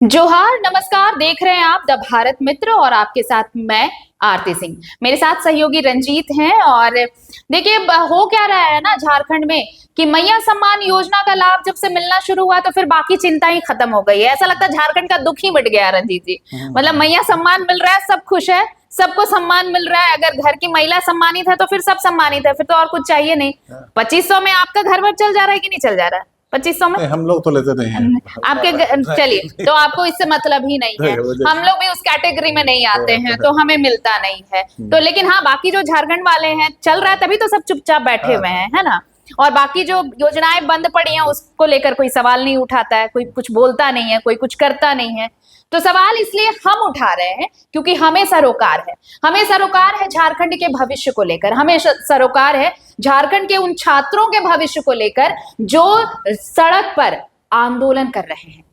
जोहार नमस्कार। देख रहे हैं आप द भारत मित्र और आपके साथ मैं आरती सिंह। मेरे साथ सहयोगी रंजीत हैं। और देखिए हो क्या रहा है ना झारखंड में कि मैया सम्मान योजना का लाभ जब से मिलना शुरू हुआ तो फिर बाकी चिंता ही खत्म हो गई है। ऐसा लगता है झारखंड का दुख ही मिट गया है रंजीत जी। मतलब मैया सम्मान मिल रहा है, सब खुश है, सबको सम्मान मिल रहा है। अगर घर की महिला सम्मानित है तो फिर सब सम्मानित है, फिर तो और कुछ चाहिए नहीं। 2500 में आपका घर भर चल जा रहा है कि नहीं चल जा रहा है? 2500 में हम लोग तो लेते नहीं हैं आपके। चलिए, तो आपको इससे मतलब ही नहीं है। हम लोग भी उस कैटेगरी में नहीं आते हैं, तो हमें मिलता नहीं है। तो लेकिन हाँ, बाकी जो झारखंड वाले हैं चल रहा है तभी तो सब चुपचाप बैठे हुए हैं, है ना। और बाकी जो योजनाएं बंद पड़ी हैं उसको लेकर कोई सवाल नहीं उठाता है, कोई कुछ बोलता नहीं है, कोई कुछ करता नहीं है। तो सवाल इसलिए हम उठा रहे हैं क्योंकि हमें सरोकार है, हमें सरोकार है झारखंड के भविष्य को लेकर, हमें सरोकार है झारखंड के उन छात्रों के भविष्य को लेकर जो सड़क पर आंदोलन कर रहे हैं।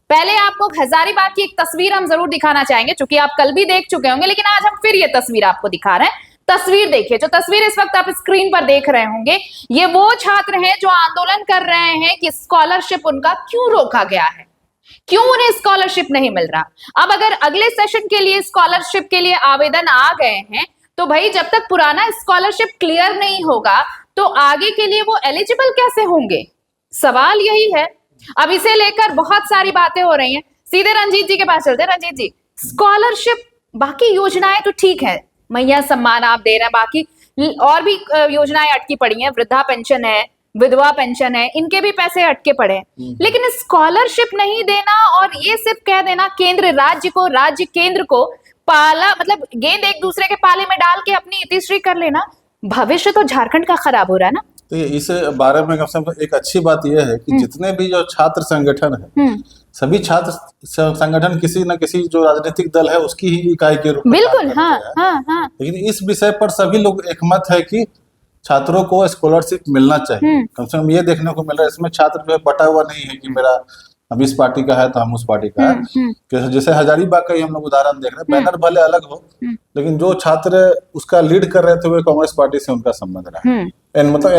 पहले आपको हजारीबाग की एक तस्वीर हम जरूर दिखाना चाहेंगे, क्योंकि आप कल भी देख चुके होंगे, लेकिन आज हम फिर ये तस्वीर आपको दिखा रहे हैं। तस्वीर देखिए, जो तस्वीर इस वक्त आप स्क्रीन पर देख रहे होंगे, ये वो छात्र हैं जो आंदोलन कर रहे हैं कि स्कॉलरशिप उनका क्यों रोका गया है, क्यों उन्हें स्कॉलरशिप नहीं मिल रहा। अब अगर अगले सेशन के लिए स्कॉलरशिप के लिए आवेदन आ गए हैं तो भाई जब तक पुराना स्कॉलरशिप क्लियर नहीं होगा तो आगे के लिए वो एलिजिबल कैसे होंगे? सवाल यही है। अब इसे लेकर बहुत सारी बातें हो रही हैं। सीधे रंजीत जी के पास चलते हैं। रंजीत जी, स्कॉलरशिप, बाकी योजनाएं तो ठीक है, मैया सम्मान आप दे रहे हैं, बाकी और भी योजनाएं अटकी पड़ी हैं, वृद्धा पेंशन है, विधवा पेंशन है, इनके भी पैसे अटके पड़े हैं। लेकिन स्कॉलरशिप नहीं देना और ये सिर्फ कह देना केंद्र राज्य को, राज्य केंद्र को पाला, मतलब गेंद एक दूसरे के पाले में डाल के अपनी इतिश्री कर लेना, भविष्य तो झारखंड का खराब हो रहा है ना। तो इस बारे में एक अच्छी बात यह है कि जितने भी जो छात्र संगठन है, सभी छात्र संगठन किसी न किसी जो राजनीतिक दल है उसकी ही इकाई के रूप में बिल्कुल, हाँ, हाँ, हाँ। लेकिन इस विषय पर सभी लोग एकमत है कि छात्रों को स्कॉलरशिप मिलना चाहिए। कम से कम ये देखने को मिल रहा है, इसमें छात्र जो है बटा हुआ नहीं है कि मेरा हम इस पार्टी का है तो हम उस पार्टी का है। जैसे हजारीबाग का ही हम लोग उदाहरण देख रहे हैं, बैनर भले अलग हो लेकिन जो छात्र उसका लीड कर रहे थे वो कांग्रेस पार्टी से उनका संबंध रहा, मतलब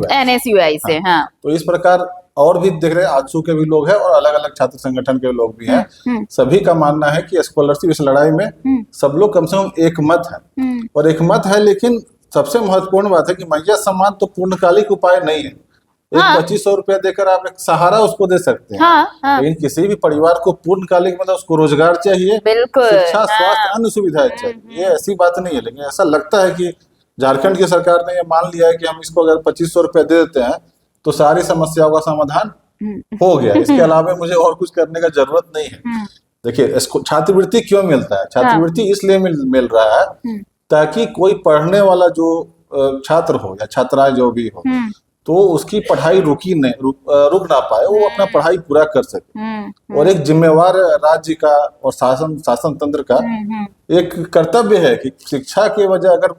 एनएसयूआई से। हाँ। तो इस प्रकार और भी देख रहे हैं, आजसू के भी लोग हैं और अलग अलग छात्र संगठन के लोग भी हैं। सभी का मानना है कि स्कॉलरशिप इस लड़ाई में सब लोग कम से कम एक मत है और एक मत है। लेकिन सबसे महत्वपूर्ण बात है कि मैया सम्मान तो पूर्णकालिक उपाय नहीं है। एक 2500 रुपया देकर आप एक सहारा उसको दे सकते हैं। हाँ। लेकिन किसी भी परिवार को पूर्णकालिक मतलब उसको रोजगार चाहिए, शिक्षा, स्वास्थ्य, अन्य सुविधाएं चाहिए। ये ऐसी बात नहीं है। लेकिन ऐसा लगता है कि झारखंड की सरकार ने ये मान लिया है कि हम इसको अगर 2500 रुपया दे देते हैं तो सारी समस्याओं का समाधान हो गया, इसके अलावा मुझे और कुछ करने का जरूरत नहीं है। देखिए, छात्रवृत्ति क्यों मिलता है? छात्रवृत्ति इसलिए मिल रहा है ताकि कोई पढ़ने वाला जो छात्र हो या छात्राएं जो भी हो तो उसकी पढ़ाई रुक ना पाए, वो अपना पढ़ाई पूरा कर सके। और एक जिम्मेवार राज्य का और शासन तंत्र का एक कर्तव्य है कि शिक्षा के वजह अगर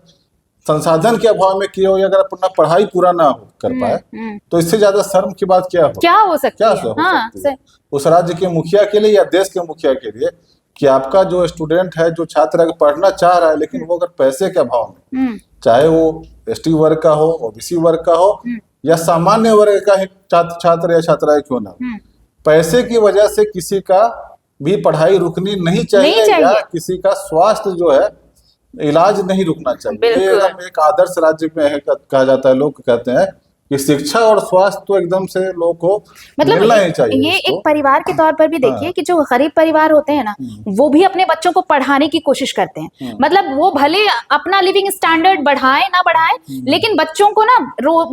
संसाधन के अभाव में किए हो या अगर अपना पढ़ाई पूरा ना हो कर पाए तो इससे ज्यादा शर्म की बात क्या हो सकती है उस राज्य के मुखिया के लिए या देश के मुखिया के लिए कि आपका जो स्टूडेंट है, जो छात्र अगर पढ़ना चाह रहा है लेकिन वो अगर पैसे के अभाव में, चाहे वो एसटी वर्ग का हो, ओबीसी वर्ग का हो या सामान्य वर्ग का ही छात्र या छात्राएं क्यों ना, पैसे की वजह से किसी का भी पढ़ाई रुकनी नहीं चाहिए या किसी का स्वास्थ्य जो है इलाज नहीं रुकना चाहिए। ये एकदम एक आदर्श राज्य में है कहा जाता है। लोग कहते हैं कि शिक्षा और स्वास्थ्य तो एकदम से लोगों को मतलब मिलना ही चाहिए। ये एक परिवार के तौर पर भी देखिए कि जो गरीब परिवार होते हैं ना, वो भी अपने बच्चों को पढ़ाने की कोशिश करते हैं। मतलब वो भले अपना लिविंग स्टैंडर्ड बढ़ाए ना बढ़ाए, लेकिन बच्चों को ना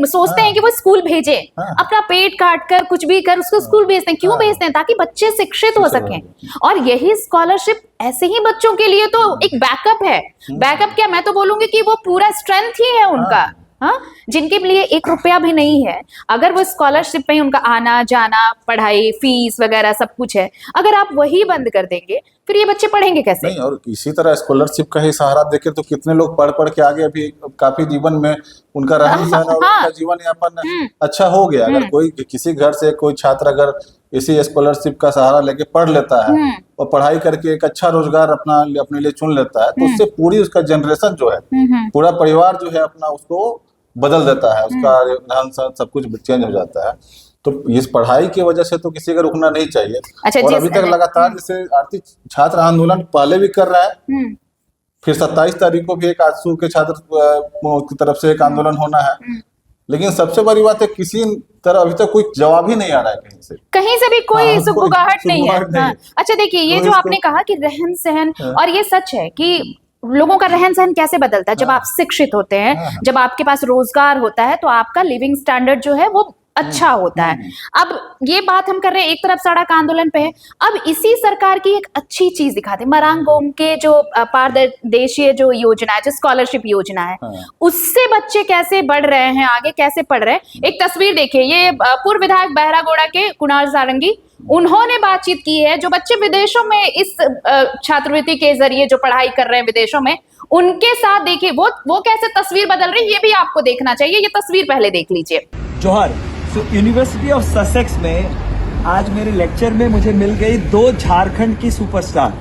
सोचते हैं कि वो स्कूल भेजे, अपना पेट काट कर कुछ भी कर उसको स्कूल भेजते हैं। क्यों भेजते हैं? ताकि बच्चे शिक्षित हो सकें। और यही स्कॉलरशिप ऐसे ही बच्चों के लिए तो एक बैकअप है। बैकअप क्या, मैं तो बोलूंगी कि वो पूरा स्ट्रेंथ ही है उनका। हाँ, जिनके लिए 1 रुपया भी नहीं है, अगर वो स्कॉलरशिप पे उनका आना जाना, पढ़ाई, फीस वगैरह सब कुछ है, अगर आप वही बंद कर देंगे फिर ये बच्चे पढ़ेंगे कैसे? नहीं, और इसी तरह स्कॉलरशिप का ही सहारा देके तो कितने लोग पढ़ के आगे अभी काफी जीवन में उनका रहन सहन और उनका जीवन यापन अच्छा हो गया। अगर कोई किसी घर से कोई छात्र अगर इसी स्कॉलरशिप का सहारा लेके पढ़ लेता है और पढ़ाई करके एक अच्छा रोजगार अपने लिए चुन लेता है तो उससे पूरी उसका जनरेशन जो है, पूरा परिवार जो है अपना उसको बदल देता है, उसका रहन सहन सब कुछ चेंज हो जाता है। तो इस पढ़ाई की वजह से तो किसी का रुकना नहीं चाहिए। अच्छा, और अभी तक लगातार जैसे आरती छात्र आंदोलन पहले भी कर रहा है, फिर 27 तारीख को भी एक आजसू के छात्र की तरफ से एक आंदोलन होना है, लेकिन सबसे बड़ी बात है किसी तरह अभी तक कोई जवाब ही नहीं आ रहा है कहीं से भी कोई सुगबुगाहट नहीं है। हाँ। अच्छा देखिए, ये तो जो आपने कहा कि रहन सहन, और ये सच है कि लोगों का रहन सहन कैसे बदलता है जब आप शिक्षित होते हैं, जब आपके पास रोजगार होता है तो आपका लिविंग स्टैंडर्ड जो है वो अच्छा होता है। अब ये बात हम कर रहे हैं, एक तरफ सड़क आंदोलन पे है, अब इसी सरकार की एक अच्छी चीज दिखाते, मरांग गोम के जो पारदेशीय जो योजना है, जो स्कॉलरशिप योजना है, उससे बच्चे कैसे बढ़ रहे हैं, आगे कैसे पढ़ रहे हैं। एक तस्वीर देखिए, ये पूर्व विधायक बहरागोड़ा के कुणाल सारंगी, उन्होंने बातचीत की है। जो बच्चे विदेशों में इस छात्रवृत्ति के जरिए जो पढ़ाई कर रहे हैं विदेशों में, उनके साथ देखिए वो कैसे तस्वीर बदल रही है, ये भी आपको देखना चाहिए। ये तस्वीर पहले देख लीजिए। जोहार। यूनिवर्सिटी ऑफ ससेक्स में आज मेरे लेक्चर में मुझे मिल गई 2 झारखंड की सुपरस्टार,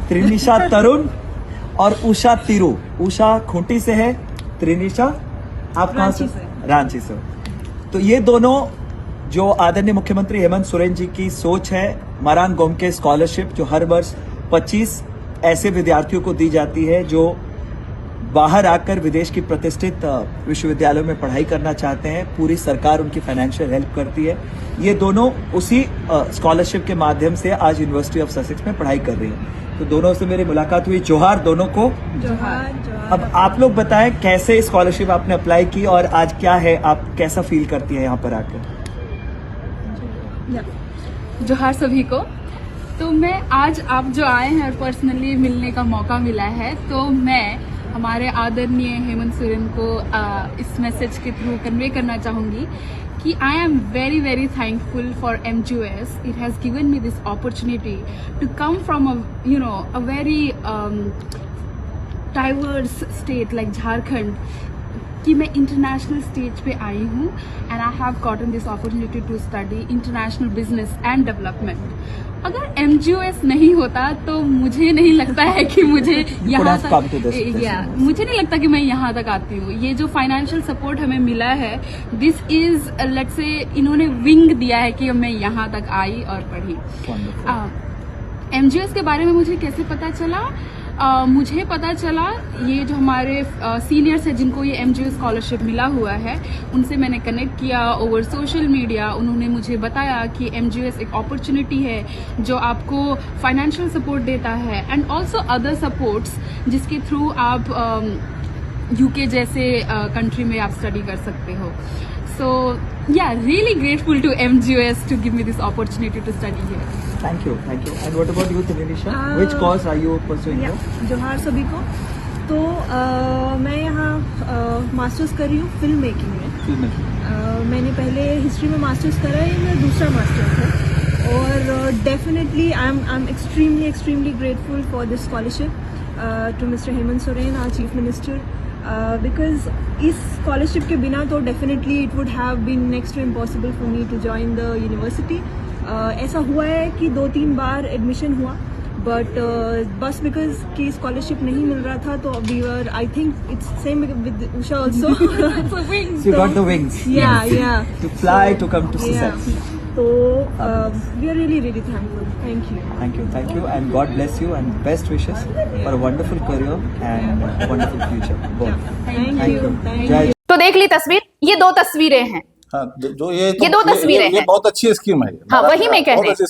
त्रिनिशा तरुण और उषा तिरु। उषा खूंटी से है, त्रिनिशा आप कहाँ से? रांची से। तो ये दोनों जो आदरणीय मुख्यमंत्री हेमंत सोरेन जी की सोच है, मरांग गोम के स्कॉलरशिप जो हर वर्ष 25 ऐसे विद्यार्थियों को दी जाती है जो बाहर आकर विदेश की प्रतिष्ठित विश्वविद्यालयों में पढ़ाई करना चाहते हैं, पूरी सरकार उनकी फाइनेंशियल हेल्प करती है। ये दोनों उसी स्कॉलरशिप के माध्यम से आज यूनिवर्सिटी ऑफ ससेक्स में पढ़ाई कर रही हैं। तो दोनों से मेरी मुलाकात हुई। जोहार दोनों को। जोहार। अब आप लोग बताएं कैसे स्कॉलरशिप आपने अप्लाई की और आज क्या है, आप कैसा फील करती है यहाँ पर आकर? जोहार सभी को। तो मैं आज आप जो आए हैं पर्सनली मिलने का मौका मिला है, तो मैं हमारे आदरणीय हेमंत सोरेन को इस मैसेज के थ्रू कन्वे करना चाहूँगी कि I am very very thankful for MGOS. It has given me this opportunity to come from a very diverse state like Jharkhand, कि मैं इंटरनेशनल स्टेज पे आई हूँ and I have gotten this opportunity to study international business and development. अगर MGOS नहीं होता तो मुझे नहीं लगता है कि मुझे यहाँ तक मुझे नहीं लगता कि मैं यहाँ तक आती हूँ। ये जो फाइनेंशियल सपोर्ट हमें मिला है, दिस इज लेट्स से इन्होंने विंग दिया है कि मैं यहाँ तक आई और पढ़ी। MGOS के बारे में मुझे कैसे पता चला? मुझे पता चला, ये जो हमारे सीनियर्स हैं जिनको ये MGOS स्कॉलरशिप मिला हुआ है, उनसे मैंने कनेक्ट किया ओवर सोशल मीडिया। उन्होंने मुझे बताया कि MGOS एक अपॉर्चुनिटी है जो आपको फाइनेंशियल सपोर्ट देता है एंड ऑल्सो अदर सपोर्ट्स, जिसके थ्रू आप UK जैसे कंट्री में आप स्टडी कर सकते हो। So yeah, really grateful to MGOS to give me this opportunity to study here. Thank you, thank you. And what about you, Tanisha? Which course are you pursuing? जोहार सभी को। तो मैं यहाँ मास्टर्स कर रही हूँ फिल्म मेकिंग में। मैंने पहले हिस्ट्री में मास्टर्स करा है, ये मेरा दूसरा मास्टर्स है। और definitely I am extremely grateful for this scholarship to mister Hemant Soren, our chief minister, because इस स्कॉलरशिप के बिना तो definitely it would have been next to impossible for me to join the university. ऐसा हुआ है कि 2-3 बार एडमिशन हुआ, बट बस बिकॉज की स्कॉलरशिप नहीं मिल रहा था, तो we were, I think it's same with Usha also. You got the wings. Yeah. To fly, to come to Sussex. So we are really thankful. Thank you, and God bless you and best wishes for a wonderful career and a wonderful future. Thank you. तो देख ली तस्वीर, ये 2 तस्वीरें हैं। हाँ, जो ये 2 तस्वीरें हैं। ये बहुत अच्छी स्कीम है। हाँ, वही मैं कह रही हूँ।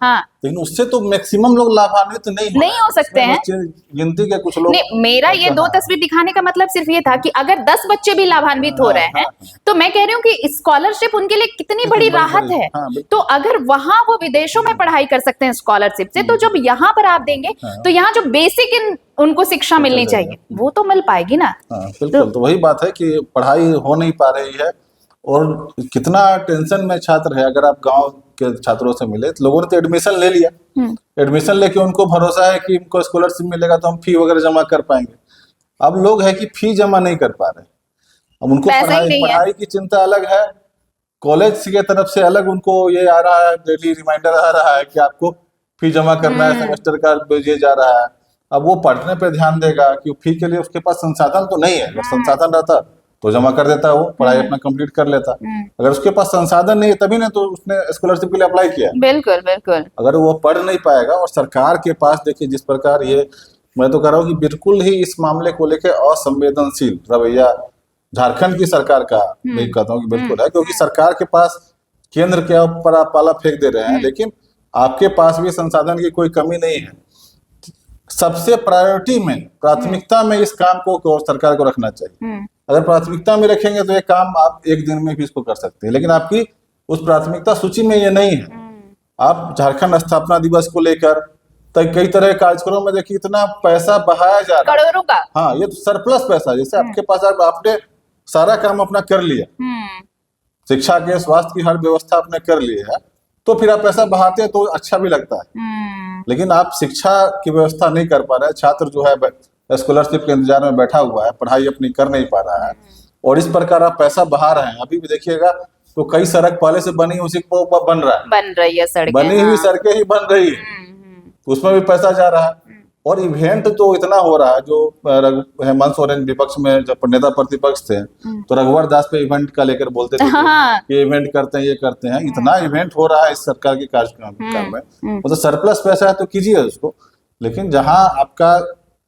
हाँ। लेकिन उससे तो मैक्सिमम लोग लाभान्वित नहीं हो सकते हैं। गिनती के कुछ लोग। नहीं, मेरा ये 2 तस्वीर दिखाने का मतलब सिर्फ ये था कि अगर 10 बच्चे भी लाभान्वित हो रहे हैं, तो मैं कह रही हूँ कि स्कॉलरशिप उनके लिए कितनी बड़ी राहत है। तो अगर वहां वो विदेशों में पढ़ाई कर सकते हैं स्कॉलरशिप से, तो जब यहाँ पर आप देंगे तो यहाँ जो बेसिक उनको शिक्षा मिलनी चाहिए वो तो मिल पाएगी ना। बिल्कुल। तो वही बात है कि पढ़ाई हो नहीं पा रही है और कितना टेंशन में छात्र है। अगर आप गांव के छात्रों से मिले तो लोगों ने तो एडमिशन ले लिया, एडमिशन लेके उनको भरोसा है कि इनको स्कॉलरशिप मिलेगा तो हम फी वगैरह जमा कर पाएंगे। अब लोग है कि फी जमा नहीं कर पा रहे। अब उनको पढ़ाई की चिंता अलग है, कॉलेज की तरफ से अलग उनको ये आ रहा है, डेली रिमाइंडर आ रहा है कि आपको फी जमा करना है, सेमेस्टर का ये जा रहा है। अब वो पढ़ने पे ध्यान देगा कि फी के लिए उसके पास संसाधन तो नहीं है। अगर संसाधन रहता तो जमा कर देता है, वो पढ़ाई अपना कंप्लीट कर लेता। अगर उसके पास संसाधन नहीं है तभी ना तो उसने स्कॉलरशिप के लिए अप्लाई किया। बिल्कुल बिल्कुल। अगर वो पढ़ नहीं पाएगा, और सरकार के पास देखिए जिस प्रकार ये, मैं तो कह रहा हूँ कि बिल्कुल ही इस मामले को लेकर असंवेदनशील रवैया झारखंड की सरकार का मैं कहता हूँ कि बिल्कुल है, क्योंकि सरकार के पास केंद्र के ऊपर आप पाला फेंक दे रहे हैं, लेकिन आपके पास भी संसाधन की कोई कमी नहीं है। सबसे प्रायोरिटी में, प्राथमिकता में इस काम को सरकार को रखना चाहिए। अगर प्राथमिकता में रखेंगे तो ये काम आप एक दिन में भी इसको कर सकते हैं, लेकिन आपकी उस प्राथमिकता सूची में ये नहीं है। आप झारखंड स्थापना दिवस को लेकर तो कई तरह के कार्यक्रमों में देखिए इतना पैसा बहाया जा रहा है, करोड़ों का। हाँ, ये तो सरप्लस पैसा, जैसे आपके पास आपने सारा काम अपना कर लिया, शिक्षा के, स्वास्थ्य की हर व्यवस्था आपने कर ली है, तो फिर आप पैसा बहाते हैं तो अच्छा भी लगता है। लेकिन आप शिक्षा की व्यवस्था नहीं कर पा रहे हैं, छात्र जो है स्कॉलरशिप के इंतजार में बैठा हुआ है, पढ़ाई अपनी कर नहीं पा रहा है, और इस प्रकार आप पैसा बहा रहे हैं। अभी भी देखिएगा तो कई सड़क पहले से बनी, उसी को बन रहा है, बन रही है सड़कें, बनी हुई सड़कें ही बन रही है, उसमें भी पैसा जा रहा है। और इवेंट तो इतना हो रहा है, जो हेमंत सोरेन विपक्ष में जब नेता प्रतिपक्ष थे तो रघुवर दास पे इवेंट का लेकर बोलते थे कि इवेंट करते हैं, ये करते हैं। इतना इवेंट हो रहा है इस सरकार के कार्यक्रम में, तो सरप्लस पैसा है तो कीजिए उसको, लेकिन जहां आपका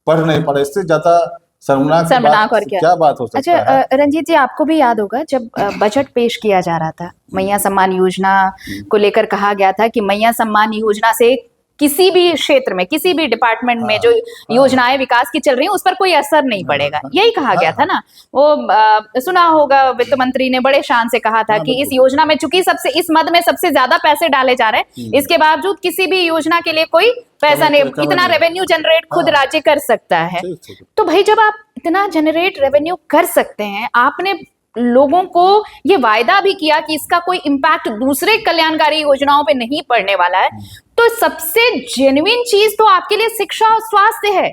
पढ़ नहीं पड़े, इससे ज्यादा शर्मनाक और क्या बात हो सकता है। अच्छा रंजीत जी, आपको भी याद होगा जब बजट पेश किया जा रहा था, मैया सम्मान योजना को लेकर कहा गया था कि मैया सम्मान योजना से किसी भी क्षेत्र में, किसी भी डिपार्टमेंट में जो योजनाएं विकास की चल रही हैं उस पर कोई असर नहीं पड़ेगा, यही कहा गया था ना। वो सुना होगा, वित्त मंत्री ने बड़े शान से कहा था कि इस योजना में चूंकि इस मद में सबसे ज्यादा पैसे डाले जा रहे हैं, इसके बावजूद किसी भी योजना के लिए कोई पैसा नहीं, इतना रेवेन्यू जनरेट खुद राज्य कर सकता है। तो भाई जब आप इतना जनरेट रेवेन्यू कर सकते हैं, आपने लोगों को ये वायदा भी किया कि इसका कोई इम्पैक्ट दूसरे कल्याणकारी योजनाओं पे नहीं पड़ने वाला है, तो सबसे जेन्युइन चीज तो आपके लिए शिक्षा और स्वास्थ्य है।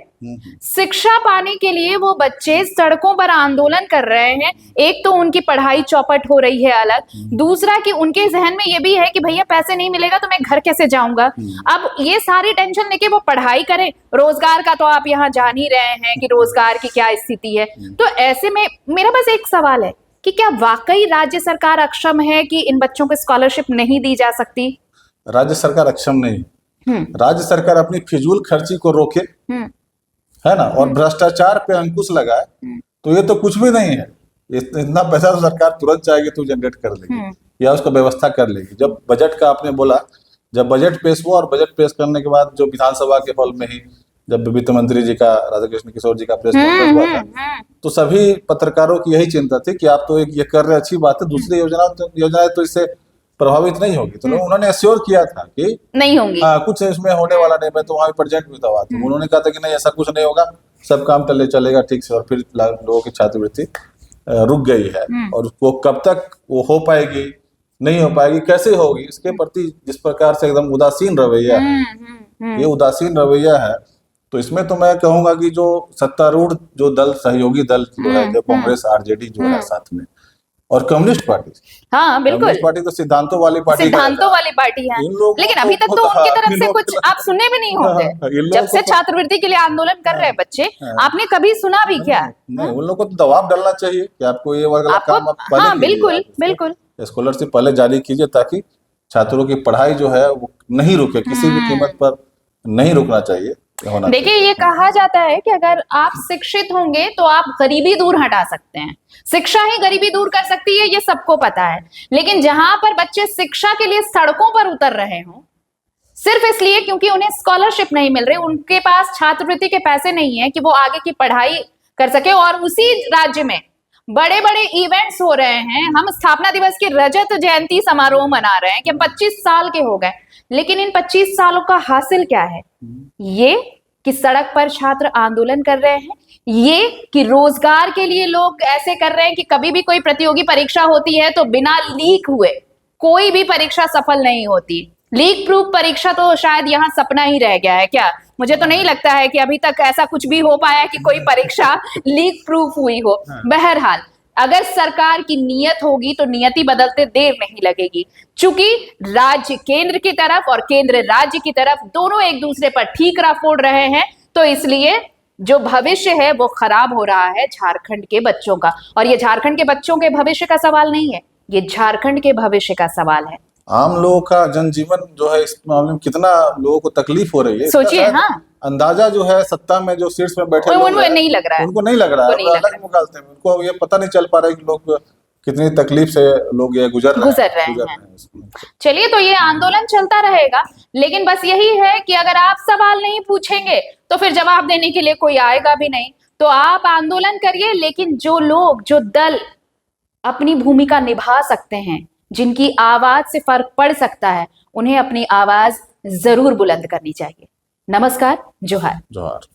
शिक्षा पाने के लिए वो बच्चे सड़कों पर आंदोलन कर रहे हैं। एक तो उनकी पढ़ाई चौपट हो रही है अलग, दूसरा कि उनके जहन में ये भी है कि भैया पैसे नहीं मिलेगा तो मैं घर कैसे जाऊंगा। अब ये सारी टेंशन लेके वो पढ़ाई करें, रोजगार का तो आप यहाँ जान ही रहे हैं कि रोजगार की क्या स्थिति है। तो ऐसे में मेरा बस एक सवाल है कि क्या वाकई राज्य सरकार अक्षम है कि इन बच्चों को स्कॉलरशिप नहीं दी जा सकती? राज्य सरकार अक्षम नहीं, राज्य सरकार अपनी फिजूल खर्ची को रोके, है ना, और भ्रष्टाचार पे अंकुश लगाए, तो ये तो कुछ भी नहीं है। इतना पैसा तो सरकार तुरंत चाहेगी तो जनरेट कर लेगी या उसका व्यवस्था कर लेगी। जब बजट का आपने बोला, जब बजट पेश हुआ और बजट पेश करने के बाद जो विधानसभा के हॉल में ही जब वित्त मंत्री जी का, राधाकृष्ण किशोर जी का प्रेस कॉन्फ्रेंस हुआ था, तो सभी पत्रकारों की यही चिंता थी कि आप तो एक ये कर रहे, अच्छी बात है, दूसरी योजनाएं तो इससे प्रभावित नहीं होगी। तो उन्होंने एश्योर किया था कि नहीं होंगी, कुछ इसमें होने वाला नहीं। मैं तो वहां प्रेजेंट भी था, तो उन्होंने कहा था कि नहीं, ऐसा कुछ नहीं होगा, सब काम चलेगा ठीक से। और फिर लोगों की छात्रवृत्ति रुक गई है, और वो कब तक वो हो पाएगी, नहीं हो पाएगी, कैसे होगी, इसके प्रति जिस प्रकार से एकदम उदासीन रवैया है, ये उदासीन रवैया है। तो इसमें तो मैं कहूंगा कि जो सत्तारूढ़ जो दल, सहयोगी दल जो है, जो कांग्रेस आरजेडी जो है साथ में, और कम्युनिस्ट पार्टी, हाँ बिल्कुल, कम्युनिस्ट पार्टी तो सिद्धांतों वाली पार्टी है, लेकिन अभी तक तो उनकी तरफ से कुछ आप सुने भी नहीं होते। जब से छात्रवृत्ति के लिए आंदोलन कर रहे हैं बच्चे, आपने कभी सुना भी क्या? नहीं, उन लोगों को तो दबाव डालना चाहिए कि आपको ये वाला काम आप पहले कीजिए, बिल्कुल बिल्कुल स्कॉलरशिप पहले जारी कीजिए, ताकि छात्रों की पढ़ाई जो है वो नहीं रुके, किसी भी कीमत पर नहीं रुकना चाहिए। देखिए, ये कहा जाता है कि अगर आप शिक्षित होंगे तो आप गरीबी दूर हटा सकते हैं। शिक्षा ही गरीबी दूर कर सकती है, ये सबको पता है। लेकिन जहां पर बच्चे शिक्षा के लिए सड़कों पर उतर रहे हों, सिर्फ इसलिए क्योंकि उन्हें स्कॉलरशिप नहीं मिल रही, उनके पास छात्रवृत्ति के पैसे नहीं है कि वो आगे की पढ़ाई कर सके, और उसी राज्य में बड़े बड़े इवेंट्स हो रहे हैं। हम स्थापना दिवस की रजत जयंती समारोह मना रहे हैं कि हम 25 साल के हो गए, लेकिन इन 25 सालों का हासिल क्या है? ये कि सड़क पर छात्र आंदोलन कर रहे हैं, ये कि रोजगार के लिए लोग ऐसे कर रहे हैं कि कभी भी कोई प्रतियोगी परीक्षा होती है तो बिना लीक हुए कोई भी परीक्षा सफल नहीं होती। लीक प्रूफ परीक्षा तो शायद यहाँ सपना ही रह गया है क्या? मुझे तो नहीं लगता है कि अभी तक ऐसा कुछ भी हो पाया कि कोई परीक्षा लीक प्रूफ हुई हो। बहरहाल, अगर सरकार की नीयत होगी तो नियति बदलते देर नहीं लगेगी। चूंकि राज्य केंद्र की तरफ और केंद्र राज्य की तरफ दोनों एक दूसरे पर ठीकरा फोड़ रहे हैं, तो इसलिए जो भविष्य है वो खराब हो रहा है झारखंड के बच्चों का। और ये झारखंड के बच्चों के भविष्य का सवाल नहीं है, ये झारखंड के भविष्य का सवाल है। आम लोगों का जनजीवन जो है इस मामले में कितना लोगों को तकलीफ हो रही है, सोचिए। हाँ, अंदाजा जो है सत्ता में जो सीट्स में बैठे उनको नहीं लग रहा है, उनको नहीं लग रहा है, अलग निकालते हैं, उनको ये पता नहीं चल पा रहा है कि लोग कितनी तकलीफ से लोग ये गुजर रहे हैं। चलिए, तो ये आंदोलन चलता रहेगा, लेकिन बस यही है कि अगर आप सवाल नहीं पूछेंगे तो फिर जवाब देने के लिए कोई आएगा भी नहीं। तो आप आंदोलन करिए, लेकिन जो लोग, जो दल अपनी भूमिका निभा सकते हैं, जिनकी आवाज से फर्क पड़ सकता है, उन्हें अपनी आवाज जरूर बुलंद करनी चाहिए। नमस्कार, जोहार। जोहार।